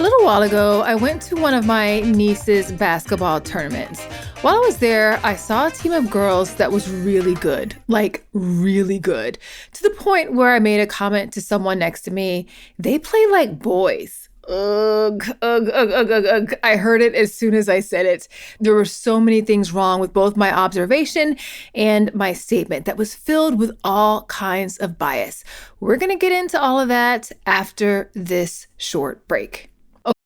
little while ago, I went to one of my niece's basketball tournaments. While I was there, I saw a team of girls that was really good, like really good, to the point where I made a comment to someone next to me. They play like boys. Ugh, ugh, ugh, ugh, ugh, ugh. I heard it as soon as I said it. There were so many things wrong with both my observation and my statement that was filled with all kinds of bias. We're going to get into all of that after this short break.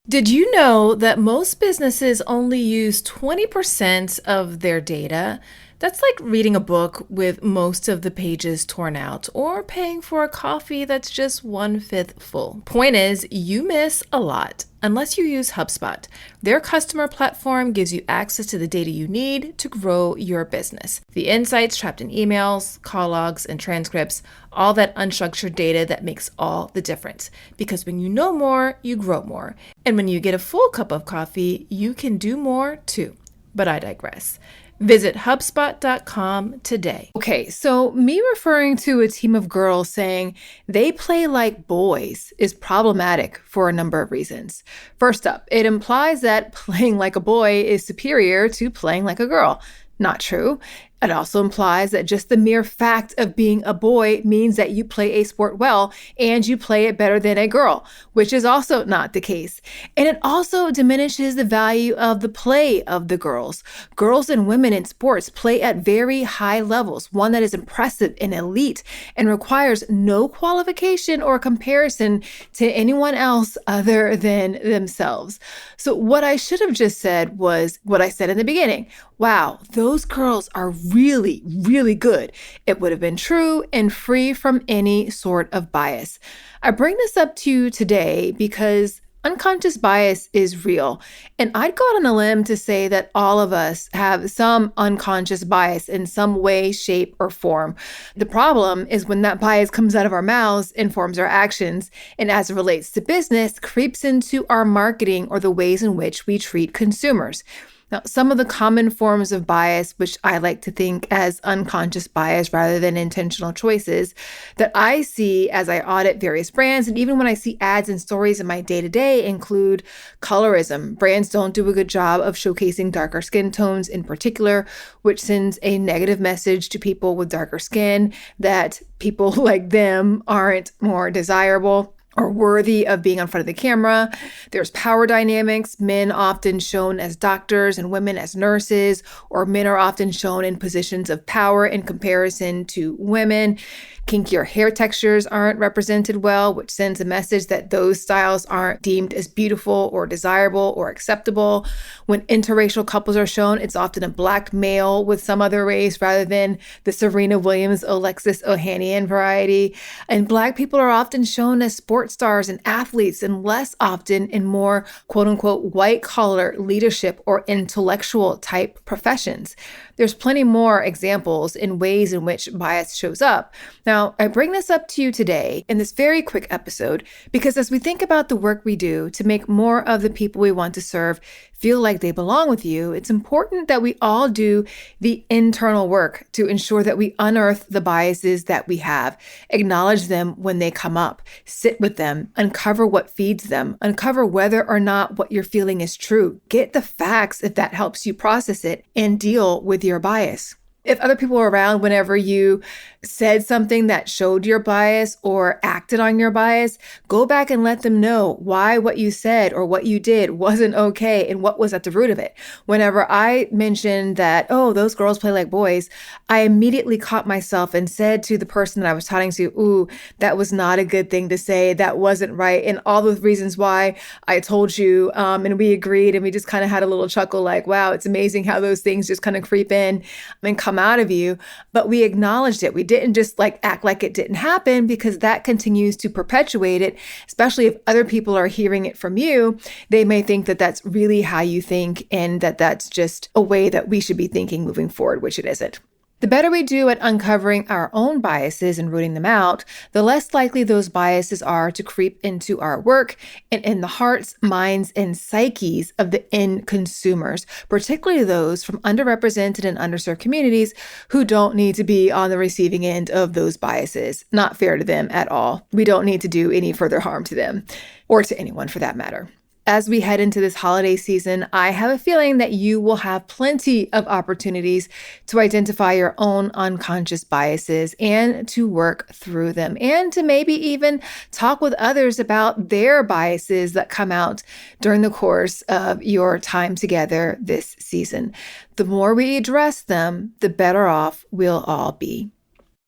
Did you know that most businesses only use 20% of their data? That's like reading a book with most of the pages torn out or paying for a coffee that's just 1/5 full. Point is, you miss a lot unless you use HubSpot. Their customer platform gives you access to the data you need to grow your business. The insights trapped in emails, call logs, and transcripts, all that unstructured data that makes all the difference. Because when you know more, you grow more. And when you get a full cup of coffee, you can do more too. But I digress. Visit HubSpot.com today. Okay, so me referring to a team of girls saying they play like boys is problematic for a number of reasons. First up, it implies that playing like a boy is superior to playing like a girl. Not true. It also implies that just the mere fact of being a boy means that you play a sport well and you play it better than a girl, which is also not the case. And it also diminishes the value of the play of the girls. Girls and women in sports play at very high levels, one that is impressive and elite and requires no qualification or comparison to anyone else other than themselves. So what I should have just said was what I said in the beginning. Wow, those girls are really, really good. It would have been true and free from any sort of bias. I bring this up to you today because unconscious bias is real. And I'd go out on a limb to say that all of us have some unconscious bias in some way, shape, or form. The problem is when that bias comes out of our mouths, informs our actions, and as it relates to business, creeps into our marketing or the ways in which we treat consumers. Now, some of the common forms of bias, which I like to think as unconscious bias rather than intentional choices, that I see as I audit various brands, and even when I see ads and stories in my day-to-day, include colorism. Brands don't do a good job of showcasing darker skin tones in particular, which sends a negative message to people with darker skin that people like them aren't more desirable or worthy of being on front of the camera. There's power dynamics, men often shown as doctors and women as nurses, or men are often shown in positions of power in comparison to women. Kinkier hair textures aren't represented well, which sends a message that those styles aren't deemed as beautiful or desirable or acceptable. When interracial couples are shown, it's often a Black male with some other race rather than the Serena Williams, Alexis Ohanian variety. And Black people are often shown as sports stars and athletes and less often in more quote unquote white collar leadership or intellectual type professions. There's plenty more examples in ways in which bias shows up. Now, I bring this up to you today in this very quick episode because as we think about the work we do to make more of the people we want to serve feel like they belong with you, it's important that we all do the internal work to ensure that we unearth the biases that we have, acknowledge them when they come up, sit with them, uncover what feeds them, uncover whether or not what you're feeling is true, get the facts if that helps you process it, and deal with your bias. If other people were around whenever you said something that showed your bias or acted on your bias, go back and let them know why what you said or what you did wasn't okay and what was at the root of it. Whenever I mentioned that, oh, those girls play like boys, I immediately caught myself and said to the person that I was talking to, ooh, that was not a good thing to say. That wasn't right. And all the reasons why I told you, and we agreed, and we just kind of had a little chuckle like, wow, it's amazing how those things just kind of creep in and come out of you. But we acknowledged it. We didn't just act like it didn't happen, because that continues to perpetuate it, especially if other people are hearing it from you. They may think that that's really how you think and that that's just a way that we should be thinking moving forward, which it isn't. The better we do at uncovering our own biases and rooting them out, the less likely those biases are to creep into our work and in the hearts, minds, and psyches of the end consumers, particularly those from underrepresented and underserved communities who don't need to be on the receiving end of those biases. Not fair to them at all. We don't need to do any further harm to them or to anyone for that matter. As we head into this holiday season, I have a feeling that you will have plenty of opportunities to identify your own unconscious biases and to work through them, and to maybe even talk with others about their biases that come out during the course of your time together this season. The more we address them, the better off we'll all be.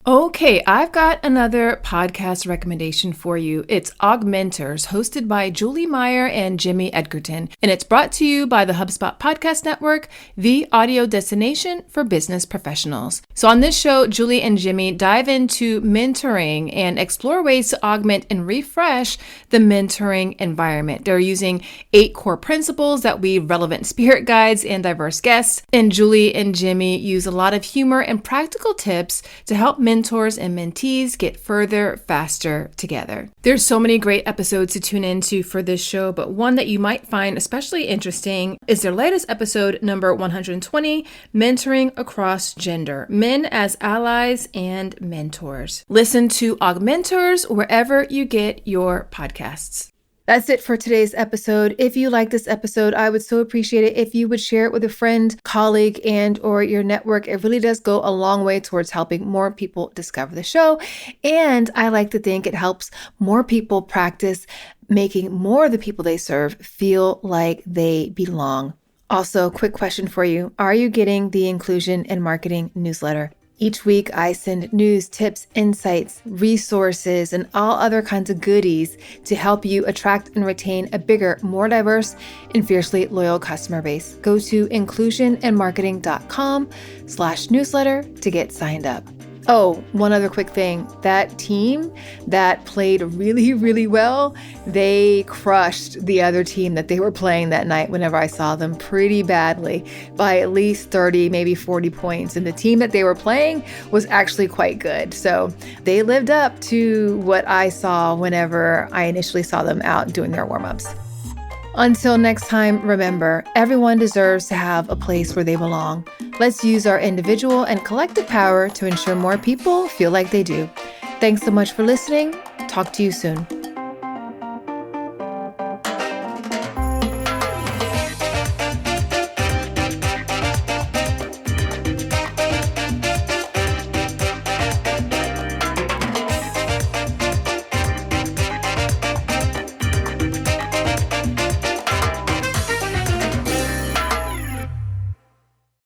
Okay, I've got another podcast recommendation for you. It's Augmenters, hosted by Julie Meyer and Jimmy Edgerton, and it's brought to you by the HubSpot Podcast Network, the audio destination for business professionals. So on this show, Julie and Jimmy dive into mentoring and explore ways to augment and refresh the mentoring environment. They're using 8 core principles that weave relevant spirit guides and diverse guests, and Julie and Jimmy use a lot of humor and practical tips to help mentors and mentees get further, faster together. There's so many great episodes to tune into for this show, but one that you might find especially interesting is their latest episode, number 120, Mentoring Across Gender, Men as Allies and Mentors. Listen to Augmenters wherever you get your podcasts. That's it for today's episode. If you like this episode, I would so appreciate it if you would share it with a friend, colleague, and or your network. It really does go a long way towards helping more people discover the show. And I like to think it helps more people practice making more of the people they serve feel like they belong. Also, quick question for you. Are you getting the Inclusion in Marketing newsletter? Each week, I send news, tips, insights, resources, and all other kinds of goodies to help you attract and retain a bigger, more diverse, and fiercely loyal customer base. Go to inclusioninmarketing.com/newsletter to get signed up. Oh, one other quick thing. That team that played really, really well, they crushed the other team that they were playing that night whenever I saw them pretty badly by at least 30, maybe 40 points. And the team that they were playing was actually quite good. So they lived up to what I saw whenever I initially saw them out doing their warm-ups. Until next time, remember, everyone deserves to have a place where they belong. Let's use our individual and collective power to ensure more people feel like they do. Thanks so much for listening. Talk to you soon.